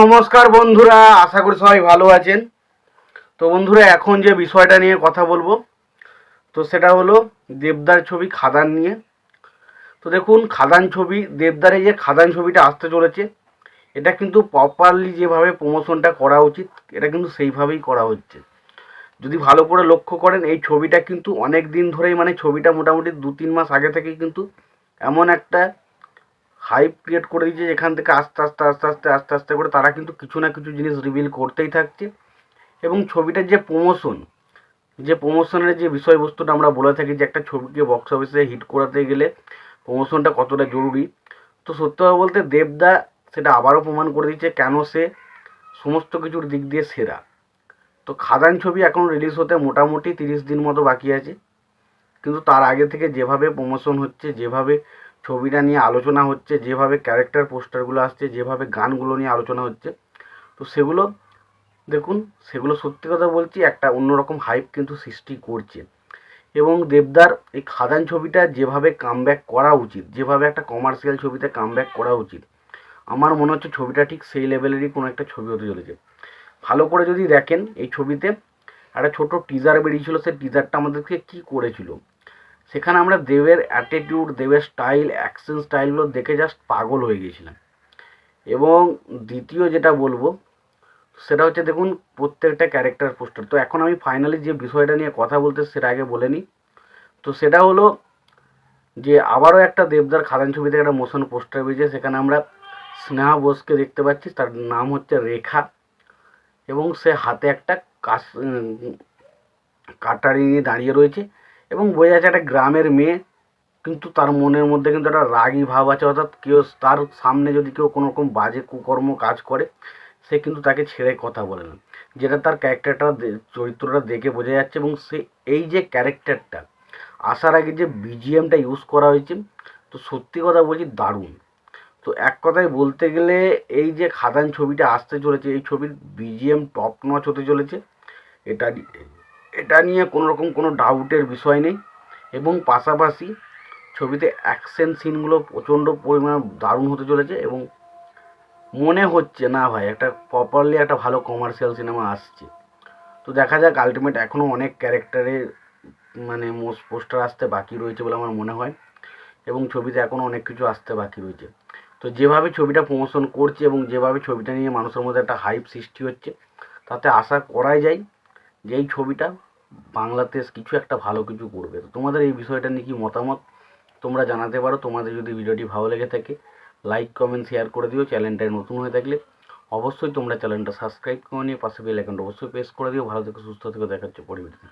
নমস্কার বন্ধুরা, আশা করি সবাই ভালো আছেন। তো বন্ধুরা, এখন যে বিষয়টা নিয়ে কথা বলবো তো সেটা হলো দেবদার ছবি খাদান নিয়ে। তো দেখুন, খাদান ছবি, দেবদারে যে খাদান ছবিটা আসতে চলেছে, এটা কিন্তু প্রপারলি যেভাবে প্রমোশনটা করা উচিত এটা কিন্তু সেইভাবেই করা হচ্ছে। যদি ভালো করে লক্ষ্য করেন, এই ছবিটা কিন্তু অনেক দিন ধরেই, মানে ছবিটা মোটামুটি 2-3 মাস আগে থেকেই কিন্তু এমন একটা হাইপ ক্রিয়েট করে দিয়েছে যেখান থেকে আস্তে আস্তে আস্তে আস্তে আস্তে আস্তে করে তারা কিন্তু কিছু না কিছু জিনিস রিভিল করতেই থাকছে। এবং ছবিটার যে প্রমোশন, যে প্রমোশনের যে বিষয়বস্তুটা আমরা বলে থাকি যে একটা ছবিকে বক্স অফিসে হিট করাতে গেলে প্রমোশনটা কতটা জরুরি, তো সত্যি কথা বলতে দেবদা সেটা আবারও প্রমাণ করে দিচ্ছে কেন সে সমস্ত কিছুর দিক দিয়ে সেরা। তো খাদান ছবি এখন রিলিজ হতে মোটামুটি 30 দিন মতো বাকি আছে, কিন্তু তার আগে থেকে যেভাবে প্রমোশন হচ্ছে, যেভাবে ছবিটা নিয়ে আলোচনা হচ্ছে, যেভাবে ক্যারেক্টার পোস্টারগুলো আসছে, যেভাবে গানগুলো নিয়ে আলোচনা হচ্ছে, তো সেগুলো দেখুন, সেগুলো সত্যি কথা বলছি একটা অন্যরকম হাইপ কিন্তু সৃষ্টি করছে। এবং দেবদার এই খাদান ছবিটা যেভাবে কামব্যাক করা উচিত, যেভাবে একটা কমার্শিয়াল ছবিতে কামব্যাক করা উচিত, আমার মনে হচ্ছে ছবিটা ঠিক সেই লেভেলেরই কোনো একটা ছবি হতে চলেছে। ভালো করে যদি দেখেন, এই ছবিতে একটা ছোট টিজার বেরিয়েছিল, সেই টিজারটা আমাদেরকে কী করেছিল, সেখানে আমরা দেবের অ্যাটিটিউড, দেবের স্টাইল, অ্যাকশন স্টাইলগুলো দেখে জাস্ট পাগল হয়ে গিয়েছিলাম। এবং দ্বিতীয় যেটা বলবো সেটা হচ্ছে, দেখুন প্রত্যেকটা ক্যারেক্টার পোস্টার, তো এখন আমি ফাইনালি যে বিষয়টা নিয়ে কথা বলতে সেটা আগে বলে নিই। তো সেটা হলো যে আবারও একটা দেবদার খাদান ছবি থেকে একটা মোশন পোস্টার বেরিয়েছে, সেখানে আমরা স্নেহা বোসকে দেখতে পাচ্ছি, তার নাম হচ্ছে রেখা। এবং সে হাতে একটা কাটারি নিয়ে দাঁড়িয়ে রয়েছে এবং বোঝা যাচ্ছে একটা গ্রামের মেয়ে, কিন্তু তার মনের মধ্যে কিন্তু একটা রাগী ভাব আছে, অর্থাৎ কেউ তার সামনে যদি কেউ কোনো রকম বাজে কুকর্ম কাজ করে সে কিন্তু তাকে ছেড়ে কথা বলে না, যেটা তার ক্যারেক্টারটা, চরিত্রটা দেখে বোঝা যাচ্ছে। এবং সে এই যে ক্যারেক্টারটা আসার আগে যে বিজিএমটা ইউজ করা হয়েছে, তো সত্যি কথা বলছি দারুণ। তো এক কথায় বলতে গেলে এই যে খাদান ছবিটা আসতে চলেছে, এই ছবির বিজিএম টপ নচ হতে চলেছে, এটা এটা নিয়ে কোনো রকম কোনো ডাউটের বিষয় নেই। এবং পাশাপাশি ছবিতে অ্যাকশন সিনগুলো প্রচণ্ড পরিমাণে দারুণ হতে চলেছে। এবং মনে হচ্ছে না ভাই, একটা প্রপারলি একটা ভালো কমার্শিয়াল সিনেমা আসছে। তো দেখা যাক, আলটিমেট এখনও অনেক ক্যারেক্টারের মানে পোস্টার আসতে বাকি রয়েছে বলে আমার মনে হয়, এবং ছবিতে এখনও অনেক কিছু আসতে বাকি রয়েছে। তো যেভাবে ছবিটা প্রমোশন করছে এবং যেভাবে ছবিটা নিয়ে মানুষের মধ্যে একটা হাইপ সৃষ্টি হচ্ছে, তাতে আশা করাই যায় যে এই ছবিটা বাংলাদেশ কিছু একটা ভালো কিছু করবে। তো তোমাদের এই বিষয়টা নিয়ে কি মতামত তোমরা জানাতে পারো। তোমাদের যদি ভিডিওটি ভালো লেগে থাকে লাইক কমেন্ট শেয়ার করে দিও। চ্যানেলটায় নতুন হয়ে থাকলে অবশ্যই তোমরা চ্যানেলটা সাবস্ক্রাইব করে নিয়ে পাশে বেল আইকনটা অবশ্যই প্রেস করে দিও। ভালো থেকে সুস্থ থেকে দেখা হচ্ছে পরিবর্তন।